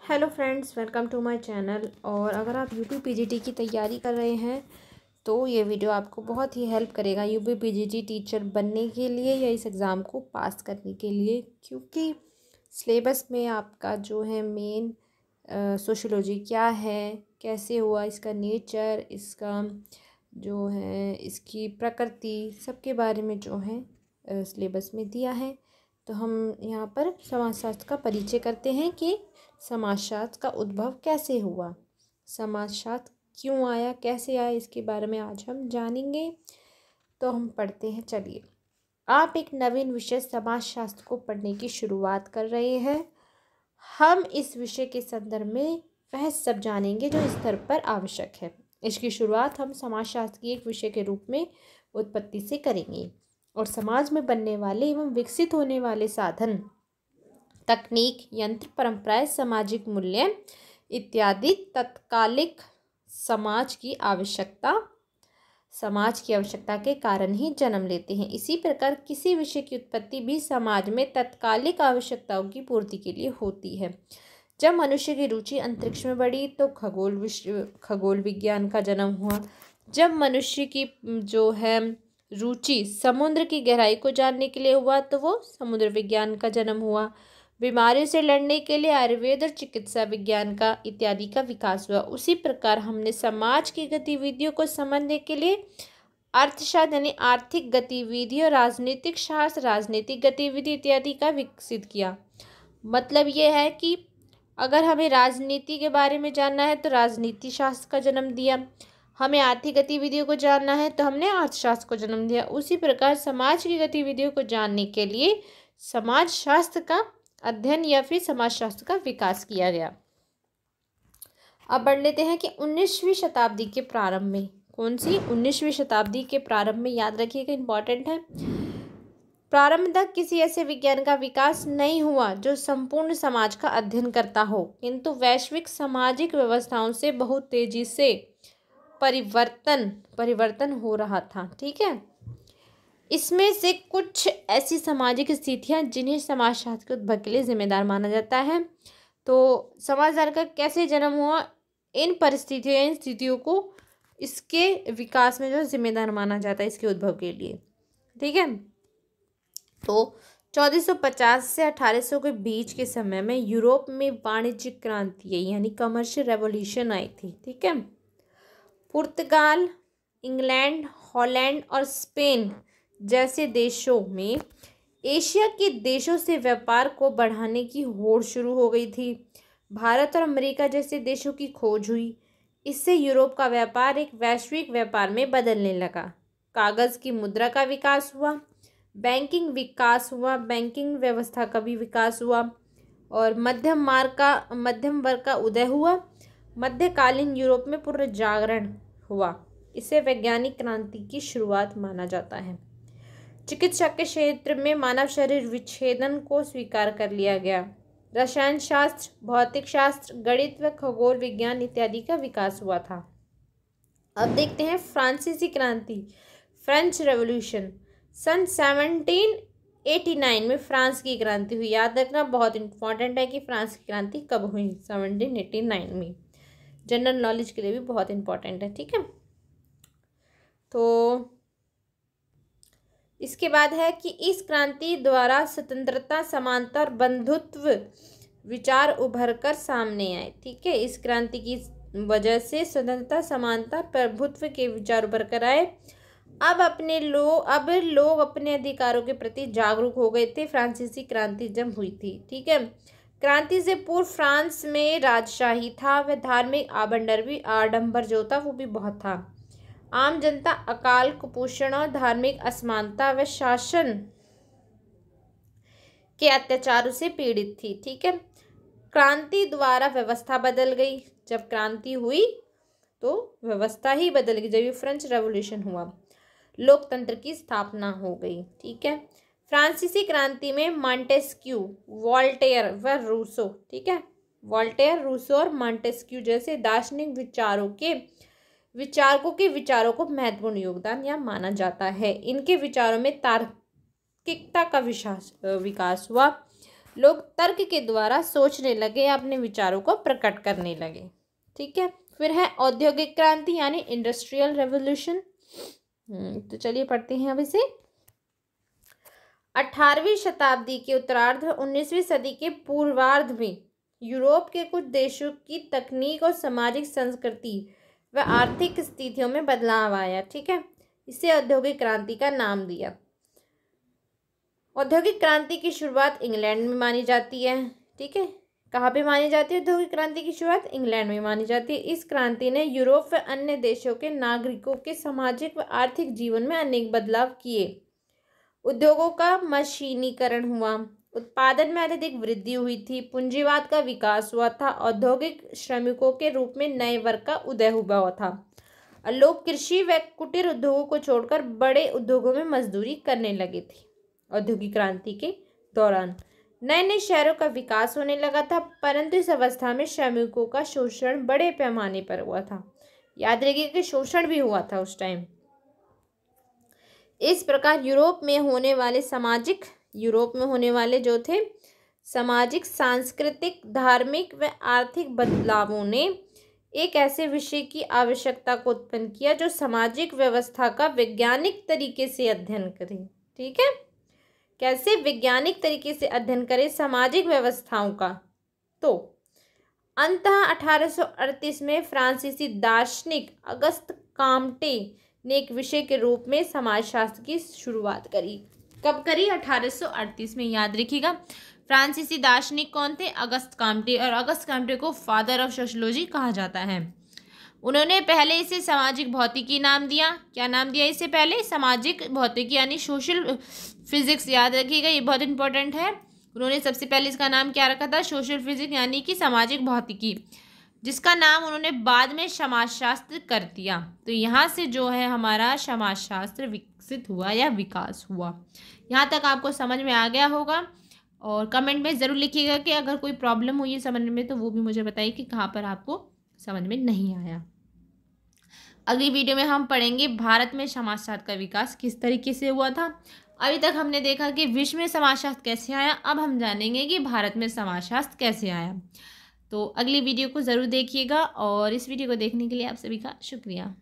Hello friends, welcome to my channel. और अगर आप यूपी पीजीटी की तैयारी कर रहे हैं तो ये वीडियो आपको बहुत ही हेल्प करेगा यूपी पीजीटी टीचर बनने के लिए या इस एग्ज़ाम को पास करने के लिए, क्योंकि सिलेबस में आपका जो है मेन सोशियोलॉजी क्या है, कैसे हुआ, इसका नेचर, इसका जो है इसकी प्रकृति, सबके बारे में जो है सिलेबस में दिया है। तो हम यहाँ पर समाजशास्त्र का परिचय करते हैं कि समाजशास्त्र का उद्भव कैसे हुआ, समाजशास्त्र क्यों आया, कैसे आया, इसके बारे में आज हम जानेंगे। तो हम पढ़ते हैं। चलिए, आप एक नवीन विषय समाजशास्त्र को पढ़ने की शुरुआत कर रहे हैं। हम इस विषय के संदर्भ में वह सब जानेंगे जो इस स्तर पर आवश्यक है। इसकी शुरुआत हम समाजशास्त्र की एक विषय के रूप में उत्पत्ति से करेंगे और समाज में बनने वाले एवं विकसित होने वाले साधन, तकनीक, यंत्र, परंपराएं, सामाजिक मूल्य इत्यादि तत्कालिक समाज की आवश्यकता के कारण ही जन्म लेते हैं। इसी प्रकार किसी विषय की उत्पत्ति भी समाज में तत्कालिक आवश्यकताओं की पूर्ति के लिए होती है। जब मनुष्य की रुचि अंतरिक्ष में बढ़ी तो खगोल विज्ञान का जन्म हुआ। जब मनुष्य की जो है रुचि समुद्र की गहराई को जानने के लिए हुआ तो वो समुद्र विज्ञान का जन्म हुआ। बीमारियों से लड़ने के लिए आयुर्वेद और चिकित्सा विज्ञान का इत्यादि का विकास हुआ। उसी प्रकार हमने समाज की गतिविधियों को समझने के लिए अर्थशास्त्र यानी आर्थिक गतिविधि और राजनीतिक शास्त्र, राजनीतिक गतिविधि इत्यादि का विकसित किया। मतलब ये है कि अगर हमें राजनीति के बारे में जानना है तो राजनीति शास्त्र का जन्म दिया, हमें आर्थिक गतिविधियों को जानना है तो हमने अर्थशास्त्र को जन्म दिया। उसी प्रकार समाज की गतिविधियों को जानने के लिए समाज शास्त्र का अध्ययन या फिर समाजशास्त्र का विकास किया गया। अब बढ़ लेते हैं कि 19वीं शताब्दी के प्रारंभ में, कौन सी 19वीं शताब्दी के प्रारंभ में, याद रखिएगा, इंपॉर्टेंट है। प्रारंभ तक किसी ऐसे विज्ञान का विकास नहीं हुआ जो संपूर्ण समाज का अध्ययन करता हो, किंतु वैश्विक सामाजिक व्यवस्थाओं से बहुत तेजी से परिवर्तन हो रहा था। ठीक है, इसमें से कुछ ऐसी सामाजिक स्थितियां जिन्हें समाजशास्त्र के उद्भव के लिए जिम्मेदार माना जाता है। तो समाजशास्त्र का कैसे जन्म हुआ, इन स्थितियों को इसके विकास में जो जिम्मेदार माना जाता है, इसके उद्भव के लिए। ठीक है, तो 1450 से 1800 के बीच के समय में यूरोप में वाणिज्यिक क्रांति यानी कमर्शियल रेवोल्यूशन आई थी। ठीक है, पुर्तगाल, इंग्लैंड, हॉलैंड और स्पेन जैसे देशों में एशिया के देशों से व्यापार को बढ़ाने की होड़ शुरू हो गई थी। भारत और अमेरिका जैसे देशों की खोज हुई। इससे यूरोप का व्यापार एक वैश्विक व्यापार में बदलने लगा। कागज़ की मुद्रा का विकास हुआ, बैंकिंग व्यवस्था का भी विकास हुआ और मध्यम वर्ग का उदय हुआ। मध्यकालीन यूरोप में पुनर्जागरण हुआ। इसे वैज्ञानिक क्रांति की शुरुआत माना जाता है। चिकित्सा के क्षेत्र में मानव शरीर विच्छेदन को स्वीकार कर लिया गया। रसायन शास्त्र, भौतिक शास्त्र, गणित व खगोल विज्ञान इत्यादि का विकास हुआ था। अब देखते हैं फ्रांसीसी क्रांति, फ्रेंच रेवोल्यूशन। सन 1789 में फ्रांस की क्रांति हुई। याद रखना, बहुत इंपॉर्टेंट है कि फ्रांस की क्रांति कब हुई, 1789 में। जनरल नॉलेज के लिए भी बहुत इंपॉर्टेंट है। ठीक है, तो इसके बाद है कि इस क्रांति द्वारा स्वतंत्रता, समानता और बंधुत्व विचार उभर कर सामने आए। ठीक है, इस क्रांति की वजह से स्वतंत्रता, समानता, प्रभुत्व के विचार उभर कर आए। अब लोग अपने अधिकारों के प्रति जागरूक हो गए थे। फ्रांसीसी क्रांति जब हुई थी। ठीक है, क्रांति से पूर्व फ्रांस में राजशाही था व धार्मिक आडंबर जो था वो भी बहुत था। आम जनता अकाल, कुपोषण और धार्मिक असमानता व शासन के अत्याचारों से पीड़ित थी। ठीक है, क्रांति द्वारा व्यवस्था बदल गई। जब क्रांति हुई तो व्यवस्था ही बदल गई। जब ये फ्रेंच रेवोल्यूशन हुआ, लोकतंत्र की स्थापना हो गई। ठीक है, फ्रांसीसी क्रांति में मॉन्टेस्क्यू, वोल्टेयर व रूसो, ठीक है, वोल्टेयर, रूसो और मॉन्टेस्क्यू जैसे दार्शनिक विचारकों के विचारों को महत्वपूर्ण योगदान या माना जाता है। इनके विचारों में तार्किकता का विकास हुआ। लोग तर्क के द्वारा सोचने लगे या अपने विचारों को प्रकट करने लगे। ठीक है, फिर है औद्योगिक क्रांति यानी इंडस्ट्रियल रेवोल्यूशन। तो चलिए पढ़ते हैं अब इसे। 18वीं शताब्दी के उत्तरार्ध 19वीं सदी के पूर्वार्ध में यूरोप के कुछ देशों की तकनीक और सामाजिक संस्कृति व आर्थिक स्थितियों में बदलाव आया। ठीक है, इसे औद्योगिक क्रांति का नाम दिया। औद्योगिक क्रांति की शुरुआत इंग्लैंड में मानी जाती है। ठीक है, कहाँ पे मानी जाती है औद्योगिक क्रांति की शुरुआत? इंग्लैंड में मानी जाती है। इस क्रांति ने यूरोप व अन्य देशों के नागरिकों के सामाजिक व आर्थिक जीवन में अनेक बदलाव किए। उद्योगों का मशीनीकरण हुआ, उत्पादन में अत्यधिक वृद्धि हुई थी, पूंजीवाद का विकास हुआ था, औद्योगिक श्रमिकों के रूप में नए वर्ग का उदय हुआ था और लोग कृषि व कुटीर उद्योगों को छोड़कर बड़े उद्योगों में मजदूरी करने लगे थे। औद्योगिक क्रांति के दौरान नए नए शहरों का विकास होने लगा था, परंतु इस अवस्था में श्रमिकों का शोषण बड़े पैमाने पर हुआ था। याद रखिए कि शोषण भी हुआ था उस टाइम। इस प्रकार यूरोप में होने वाले जो थे सामाजिक, सांस्कृतिक, धार्मिक व आर्थिक बदलावों ने एक ऐसे विषय की आवश्यकता को उत्पन्न किया जो सामाजिक व्यवस्था का वैज्ञानिक तरीके से अध्ययन करे। ठीक है, कैसे वैज्ञानिक तरीके से अध्ययन करें सामाजिक व्यवस्थाओं का? तो अंततः 1838 में फ्रांसीसी दार्शनिक अगस्त काम्टे ने एक विषय के रूप में समाजशास्त्र की शुरुआत करी। कब करी? 1838 में। याद रखिएगा, फ्रांसीसी दार्शनिक कौन थे? Auguste Comte. और अगस्त काम्टे को फादर ऑफ सोशियोलॉजी कहा जाता है। उन्होंने पहले इसे सामाजिक भौतिकी नाम दिया। क्या नाम दिया इससे पहले? सामाजिक भौतिकी यानी सोशल फिजिक्स। याद रखिएगा, ये बहुत इंपॉर्टेंट है। उन्होंने सबसे पहले इसका नाम क्या रखा था? सोशल फिजिक्स यानी कि सामाजिक भौतिकी, जिसका नाम उन्होंने बाद में समाजशास्त्र कर दिया। तो यहाँ से जो है हमारा समाजशास्त्र विकसित हुआ या विकास हुआ। यहाँ तक आपको समझ में आ गया होगा। और कमेंट में ज़रूर लिखिएगा कि अगर कोई प्रॉब्लम हुई है समझने में तो वो भी मुझे बताइए कि कहाँ पर आपको समझ में नहीं आया। अगली वीडियो में हम पढ़ेंगे भारत में समाजशास्त्र का विकास किस तरीके से हुआ था। अभी तक हमने देखा कि विश्व में समाजशास्त्र कैसे आया, अब हम जानेंगे कि भारत में समाजशास्त्र कैसे आया। तो अगली वीडियो को ज़रूर देखिएगा और इस वीडियो को देखने के लिए आप सभी का शुक्रिया।